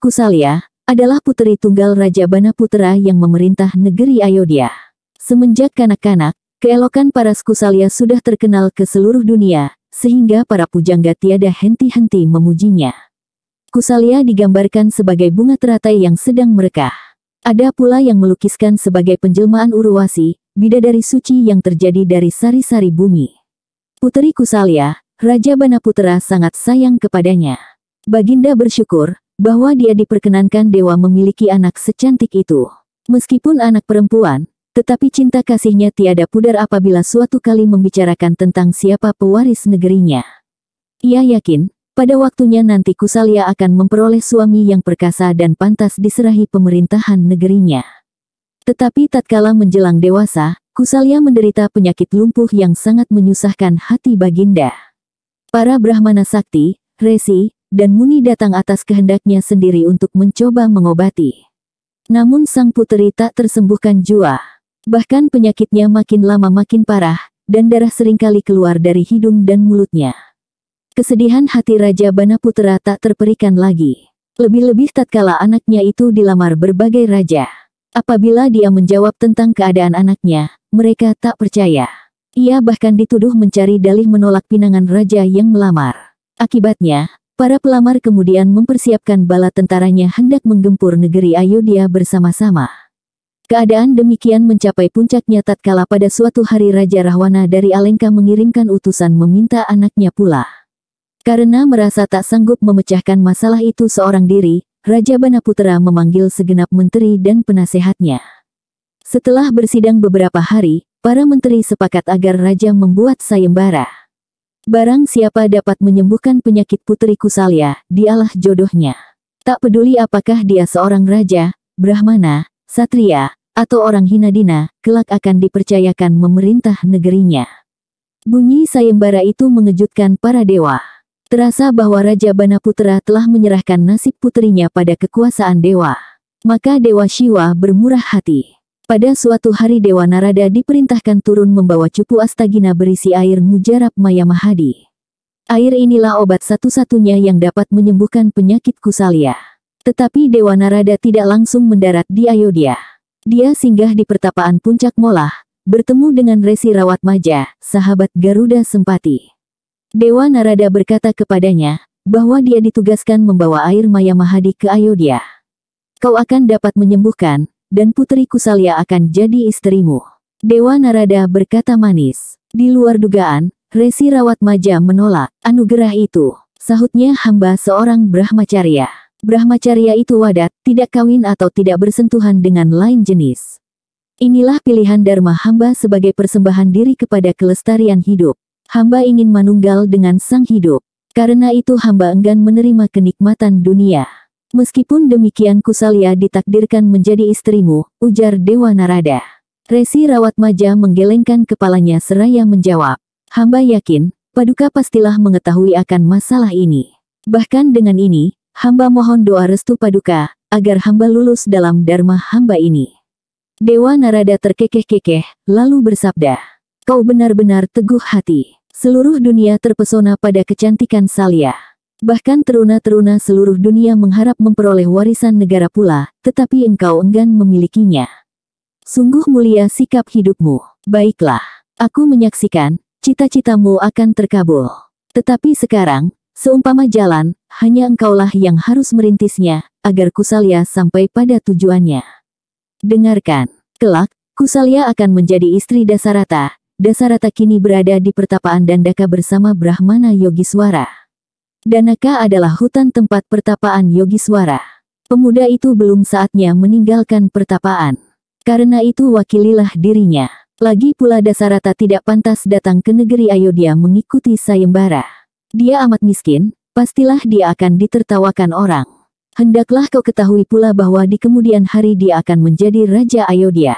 Kusalya, adalah puteri tunggal Raja Banaputra yang memerintah negeri Ayodhya. Semenjak kanak-kanak, keelokan paras Kusalya sudah terkenal ke seluruh dunia, sehingga para pujangga tiada henti-henti memujinya. Kusalya digambarkan sebagai bunga teratai yang sedang merekah. Ada pula yang melukiskan sebagai penjelmaan Urwasi, bidadari suci yang terjadi dari sari-sari bumi. Puteri Kusalya, Raja Banaputra sangat sayang kepadanya. Baginda bersyukur bahwa dia diperkenankan dewa memiliki anak secantik itu. Meskipun anak perempuan, tetapi cinta kasihnya tiada pudar apabila suatu kali membicarakan tentang siapa pewaris negerinya. Ia yakin, pada waktunya nanti Kusalya akan memperoleh suami yang perkasa dan pantas diserahi pemerintahan negerinya. Tetapi tatkala menjelang dewasa, Kusalya menderita penyakit lumpuh yang sangat menyusahkan hati Baginda. Para Brahmana sakti, resi, dan muni datang atas kehendaknya sendiri untuk mencoba mengobati. Namun sang puteri tak tersembuhkan jua. Bahkan penyakitnya makin lama makin parah, dan darah seringkali keluar dari hidung dan mulutnya. Kesedihan hati Raja Banaputra tak terperikan lagi. Lebih-lebih tatkala anaknya itu dilamar berbagai raja. Apabila dia menjawab tentang keadaan anaknya, mereka tak percaya. Ia bahkan dituduh mencari dalih menolak pinangan raja yang melamar. Akibatnya, para pelamar kemudian mempersiapkan bala tentaranya hendak menggempur negeri Ayodhya bersama-sama. Keadaan demikian mencapai puncaknya tatkala pada suatu hari Raja Rahwana dari Alengka mengirimkan utusan meminta anaknya pula. Karena merasa tak sanggup memecahkan masalah itu seorang diri, Raja Banaputra memanggil segenap menteri dan penasehatnya. Setelah bersidang beberapa hari, para menteri sepakat agar raja membuat sayembara. Barang siapa dapat menyembuhkan penyakit puteri Kusalya, dialah jodohnya. Tak peduli apakah dia seorang raja, brahmana, satria, atau orang hinadina, kelak akan dipercayakan memerintah negerinya. Bunyi sayembara itu mengejutkan para dewa. Terasa bahwa Raja Banaputra telah menyerahkan nasib puterinya pada kekuasaan dewa. Maka Dewa Shiva bermurah hati. Pada suatu hari Dewa Narada diperintahkan turun membawa cupu Astagina berisi air mujarab Maya Mahadi. Air inilah obat satu-satunya yang dapat menyembuhkan penyakit Kusalya. Tetapi Dewa Narada tidak langsung mendarat di Ayodhya. Dia singgah di pertapaan Puncak Molah, bertemu dengan Resi Rawatmaja, sahabat Garuda Sempati. Dewa Narada berkata kepadanya, bahwa dia ditugaskan membawa air Maya Mahadi ke Ayodhya. Kau akan dapat menyembuhkan, dan puteri Kusalya akan jadi istrimu. Dewa Narada berkata manis. Di luar dugaan, Resi Rawatmaja menolak anugerah itu. Sahutnya hamba seorang Brahmacarya. Brahmacarya itu wadat, tidak kawin atau tidak bersentuhan dengan lain jenis. Inilah pilihan dharma hamba sebagai persembahan diri kepada kelestarian hidup. Hamba ingin manunggal dengan sang hidup. Karena itu hamba enggan menerima kenikmatan dunia. Meskipun demikian Kusalya ditakdirkan menjadi istrimu, ujar Dewa Narada. Resi Rawatmaja menggelengkan kepalanya seraya menjawab. Hamba yakin, Paduka pastilah mengetahui akan masalah ini. Bahkan dengan ini, hamba mohon doa restu Paduka, agar hamba lulus dalam dharma hamba ini. Dewa Narada terkekeh-kekeh, lalu bersabda. Kau benar-benar teguh hati. Seluruh dunia terpesona pada kecantikan Salya. Bahkan teruna-teruna seluruh dunia mengharap memperoleh warisan negara pula, tetapi engkau enggan memilikinya. Sungguh mulia sikap hidupmu. Baiklah, aku menyaksikan, cita-citamu akan terkabul. Tetapi sekarang, seumpama jalan, hanya engkaulah yang harus merintisnya, agar Kusalya sampai pada tujuannya. Dengarkan, kelak, Kusalya akan menjadi istri Dasarata. Dasarata kini berada di pertapaan Dandaka bersama Brahmana Yogiswara. Danaka adalah hutan tempat pertapaan Yogiswara. Pemuda itu belum saatnya meninggalkan pertapaan. Karena itu wakililah dirinya. Lagi pula Dasarata tidak pantas datang ke negeri Ayodhya mengikuti sayembara. Dia amat miskin, pastilah dia akan ditertawakan orang. Hendaklah kau ketahui pula bahwa di kemudian hari dia akan menjadi Raja Ayodhya.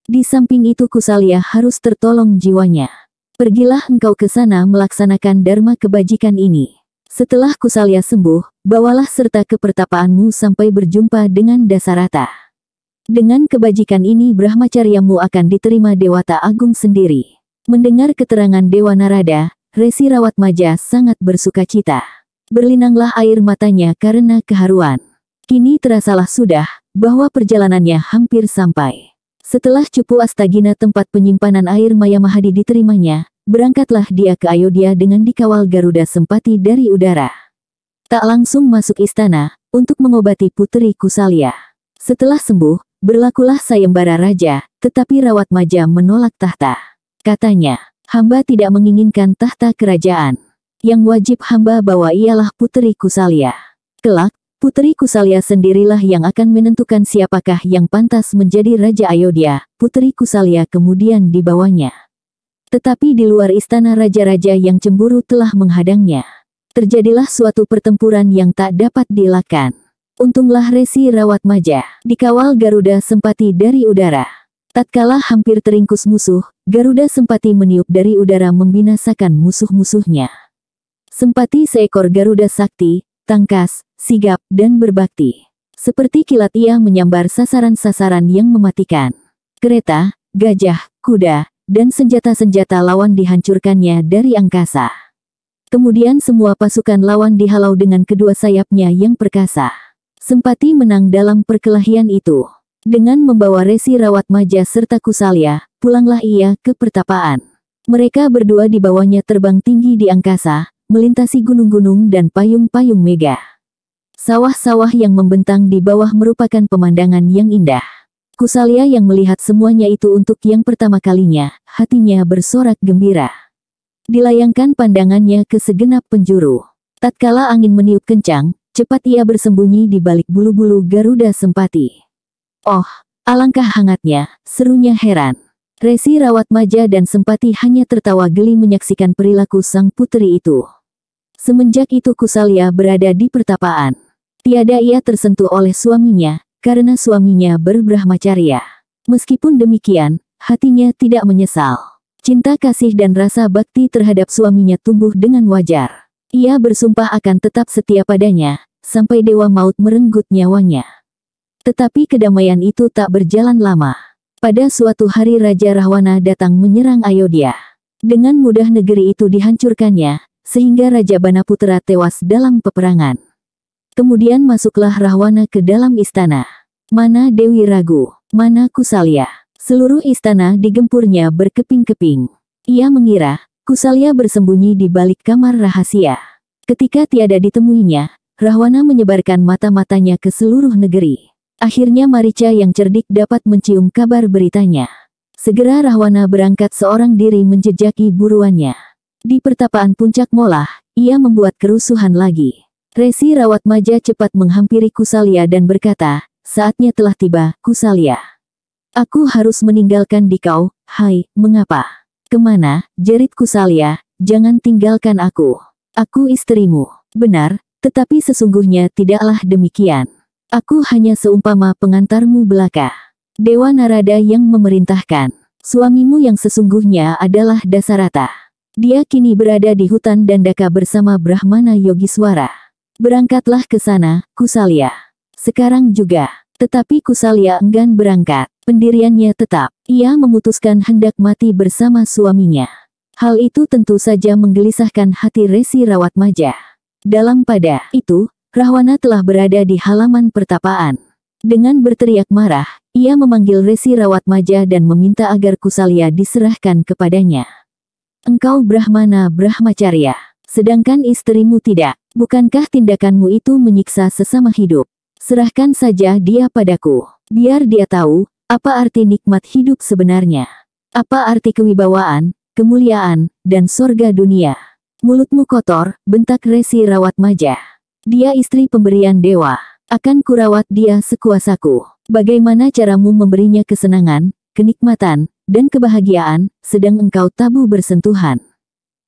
Di samping itu Kusalya harus tertolong jiwanya. Pergilah engkau ke sana melaksanakan dharma kebajikan ini. Setelah Kusalya sembuh, bawalah serta ke pertapaanmu sampai berjumpa dengan Dasarata. Dengan kebajikan ini Brahmacaryamu akan diterima Dewata Agung sendiri. Mendengar keterangan Dewa Narada, Resi Rawatmaja sangat bersukacita. Berlinanglah air matanya karena keharuan. Kini terasalah sudah, bahwa perjalanannya hampir sampai. Setelah Cupu Astagina tempat penyimpanan air Maya Mahadi diterimanya, berangkatlah dia ke Ayodhya dengan dikawal Garuda Sempati dari udara. Tak langsung masuk istana, untuk mengobati Puteri Kusalya. Setelah sembuh, berlakulah sayembara raja, tetapi Rawatmaja menolak tahta. Katanya, hamba tidak menginginkan tahta kerajaan. Yang wajib hamba bawa ialah Puteri Kusalya. Kelak, Puteri Kusalya sendirilah yang akan menentukan siapakah yang pantas menjadi Raja Ayodhya. Puteri Kusalya kemudian dibawanya. Tetapi di luar istana raja-raja yang cemburu telah menghadangnya. Terjadilah suatu pertempuran yang tak dapat dielakkan. Untunglah Resi Rawatmaja dikawal Garuda Sempati dari udara. Tatkala hampir teringkus musuh, Garuda Sempati meniup dari udara membinasakan musuh-musuhnya. Sempati seekor Garuda sakti, tangkas, sigap, dan berbakti. Seperti kilat ia menyambar sasaran-sasaran yang mematikan. Kereta, gajah, kuda, dan senjata-senjata lawan dihancurkannya dari angkasa. Kemudian semua pasukan lawan dihalau dengan kedua sayapnya yang perkasa. Sempati menang dalam perkelahian itu. Dengan membawa Resi Rawatmaja serta Kusalya, pulanglah ia ke pertapaan. Mereka berdua dibawanya terbang tinggi di angkasa, melintasi gunung-gunung dan payung-payung megah. Sawah-sawah yang membentang di bawah merupakan pemandangan yang indah. Kusalya yang melihat semuanya itu untuk yang pertama kalinya, hatinya bersorak gembira. Dilayangkan pandangannya ke segenap penjuru. Tatkala angin meniup kencang, cepat ia bersembunyi di balik bulu-bulu Garuda Sempati. Oh, alangkah hangatnya, serunya heran. Resi Rawatmaja dan Sempati hanya tertawa geli menyaksikan perilaku sang puteri itu. Semenjak itu Kusalya berada di pertapaan. Tiada ia tersentuh oleh suaminya, karena suaminya berbrahmacarya. Meskipun demikian, hatinya tidak menyesal. Cinta kasih dan rasa bakti terhadap suaminya tumbuh dengan wajar. Ia bersumpah akan tetap setia padanya, sampai Dewa Maut merenggut nyawanya. Tetapi kedamaian itu tak berjalan lama. Pada suatu hari Raja Rahwana datang menyerang Ayodhya. Dengan mudah negeri itu dihancurkannya, sehingga Raja Banaputra tewas dalam peperangan. Kemudian masuklah Rahwana ke dalam istana. Mana Dewi Ragu, mana Kusalya. Seluruh istana digempurnya berkeping-keping. Ia mengira Kusalya bersembunyi di balik kamar rahasia. Ketika tiada ditemuinya, Rahwana menyebarkan mata-matanya ke seluruh negeri. Akhirnya Marica yang cerdik dapat mencium kabar beritanya. Segera Rahwana berangkat seorang diri menjejaki buruannya. Di pertapaan Puncak Molah, ia membuat kerusuhan lagi. Resi Rawatmaja cepat menghampiri Kusalya dan berkata, saatnya telah tiba, Kusalya. Aku harus meninggalkan dikau, hai, mengapa? Kemana, jerit Kusalya, jangan tinggalkan aku. Aku istrimu. Benar, tetapi sesungguhnya tidaklah demikian. Aku hanya seumpama pengantarmu belaka. Dewa Narada yang memerintahkan. Suamimu yang sesungguhnya adalah Dasarata. Dia kini berada di hutan Dandaka bersama Brahmana Yogiswara. Berangkatlah ke sana, Kusalya. Sekarang juga. Tetapi Kusalya enggan berangkat. Pendiriannya tetap. Ia memutuskan hendak mati bersama suaminya. Hal itu tentu saja menggelisahkan hati Resi Rawatmaja. Dalam pada itu, Rahwana telah berada di halaman pertapaan. Dengan berteriak marah, ia memanggil Resi Rawatmaja dan meminta agar Kusalya diserahkan kepadanya. Engkau Brahmana Brahmacarya, sedangkan istrimu tidak. Bukankah tindakanmu itu menyiksa sesama hidup? Serahkan saja dia padaku. Biar dia tahu, apa arti nikmat hidup sebenarnya. Apa arti kewibawaan, kemuliaan, dan sorga dunia. Mulutmu kotor, bentak Resi Rawatmaja. Dia istri pemberian dewa. Akan kurawat dia sekuasaku. Bagaimana caramu memberinya kesenangan, kenikmatan, dan kebahagiaan, sedang engkau tabu bersentuhan?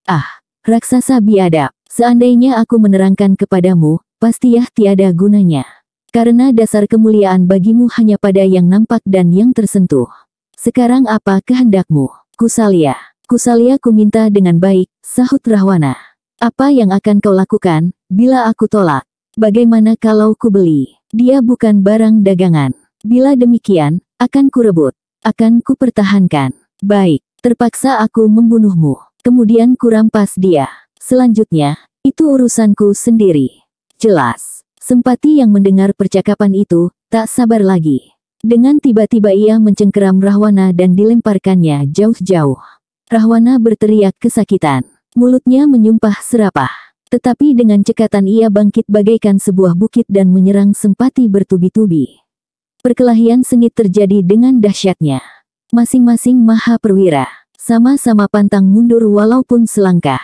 Ah, raksasa biadab. Seandainya aku menerangkan kepadamu, pastilah tiada gunanya. Karena dasar kemuliaan bagimu hanya pada yang nampak dan yang tersentuh. Sekarang apa kehendakmu, Kusalya? Kusalya ku minta dengan baik, sahut Rahwana. Apa yang akan kau lakukan, bila aku tolak? Bagaimana kalau ku beli? Dia bukan barang dagangan. Bila demikian, akan kurebut. Akan ku pertahankan. Baik, terpaksa aku membunuhmu. Kemudian ku rampas dia. Selanjutnya, itu urusanku sendiri. Jelas. Sempati yang mendengar percakapan itu, tak sabar lagi. Dengan tiba-tiba ia mencengkeram Rahwana dan dilemparkannya jauh-jauh. Rahwana berteriak kesakitan. Mulutnya menyumpah serapah. Tetapi dengan cekatan ia bangkit bagaikan sebuah bukit dan menyerang Sempati bertubi-tubi. Perkelahian sengit terjadi dengan dahsyatnya. Masing-masing maha perwira, sama-sama pantang mundur walaupun selangkah.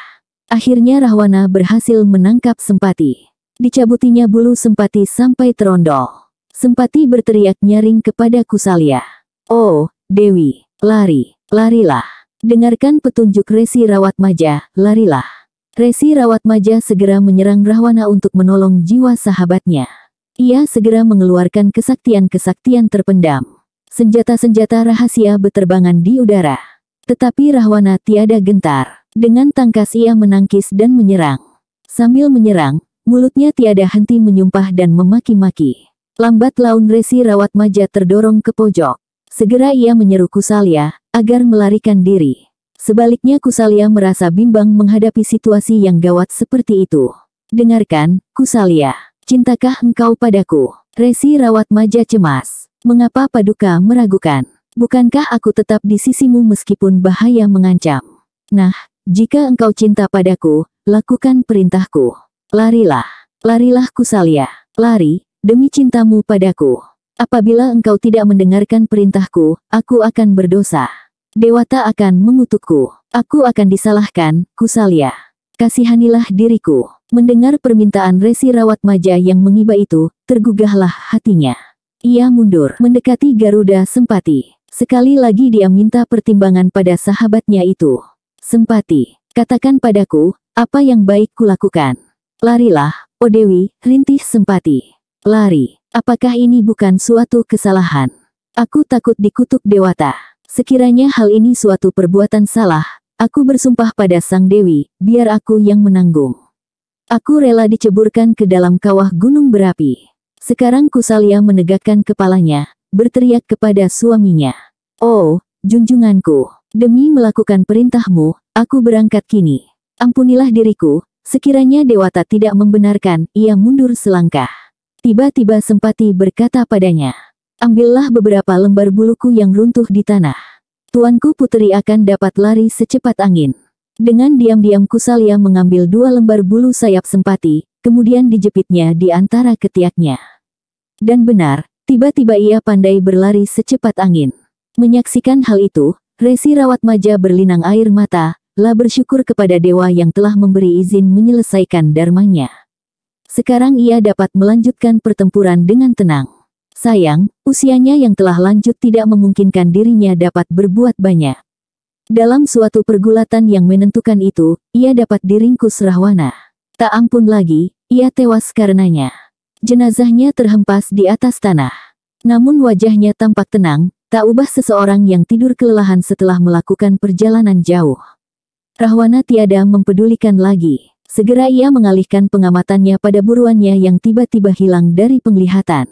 Akhirnya Rahwana berhasil menangkap Sempati. Dicabutinya bulu Sempati sampai terondol. Sempati berteriak nyaring kepada Kusalya. "Oh, Dewi, larilah. Dengarkan petunjuk Resi Rawatmaja, larilah." Resi Rawatmaja segera menyerang Rahwana untuk menolong jiwa sahabatnya. Ia segera mengeluarkan kesaktian-kesaktian terpendam. Senjata-senjata rahasia beterbangan di udara. Tetapi Rahwana tiada gentar. Dengan tangkas ia menangkis dan menyerang. Sambil menyerang, mulutnya tiada henti menyumpah dan memaki-maki. Lambat laun Resi Rawatmaja terdorong ke pojok. Segera ia menyeru Kusalya agar melarikan diri. Sebaliknya Kusalya merasa bimbang menghadapi situasi yang gawat seperti itu. "Dengarkan, Kusalya. Cintakah engkau padaku?" Resi Rawatmaja cemas. "Mengapa Paduka meragukan? Bukankah aku tetap di sisimu meskipun bahaya mengancam? Nah, jika engkau cinta padaku, lakukan perintahku. Larilah Kusalya. Lari, demi cintamu padaku. Apabila engkau tidak mendengarkan perintahku, aku akan berdosa. Dewata akan mengutukku. Aku akan disalahkan, Kusalya. Kasihanilah diriku." Mendengar permintaan Resi Rawatmaja yang mengiba itu, tergugahlah hatinya. Ia mundur mendekati Garuda Sempati. Sekali lagi dia minta pertimbangan pada sahabatnya itu. "Sempati, katakan padaku, apa yang baik kulakukan?" "Larilah, oh Dewi," rintih Sempati. "Lari. Apakah ini bukan suatu kesalahan? Aku takut dikutuk Dewata. Sekiranya hal ini suatu perbuatan salah, aku bersumpah pada Sang Dewi, biar aku yang menanggung. Aku rela diceburkan ke dalam kawah gunung berapi." Sekarang Kusalya menegakkan kepalanya, berteriak kepada suaminya. "Oh, junjunganku, demi melakukan perintahmu, aku berangkat kini. Ampunilah diriku, sekiranya Dewata tidak membenarkan." Ia mundur selangkah. Tiba-tiba Sempati berkata padanya, "Ambillah beberapa lembar buluku yang runtuh di tanah. Tuanku puteri akan dapat lari secepat angin." Dengan diam-diam Kusalya mengambil 2 lembar bulu sayap Sempati, kemudian dijepitnya di antara ketiaknya. Dan benar, tiba-tiba ia pandai berlari secepat angin. Menyaksikan hal itu, Resi Rawatmaja berlinang air mata, lah bersyukur kepada dewa yang telah memberi izin menyelesaikan dharmanya. Sekarang ia dapat melanjutkan pertempuran dengan tenang. Sayang, usianya yang telah lanjut tidak memungkinkan dirinya dapat berbuat banyak. Dalam suatu pergulatan yang menentukan itu, ia dapat diringkus Rahwana. Tak ampun lagi, ia tewas karenanya. Jenazahnya terhempas di atas tanah. Namun wajahnya tampak tenang, tak ubah seseorang yang tidur kelelahan setelah melakukan perjalanan jauh. Rahwana tiada mempedulikan lagi. Segera ia mengalihkan pengamatannya pada buruannya yang tiba-tiba hilang dari penglihatan.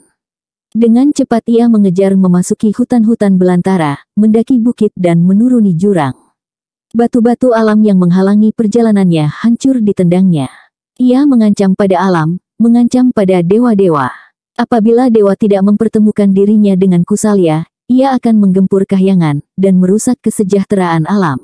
Dengan cepat ia mengejar memasuki hutan-hutan belantara, mendaki bukit dan menuruni jurang. Batu-batu alam yang menghalangi perjalanannya hancur ditendangnya. Ia mengancam pada alam, mengancam pada dewa-dewa. Apabila dewa tidak mempertemukan dirinya dengan Kusalya, ia akan menggempur kahyangan dan merusak kesejahteraan alam.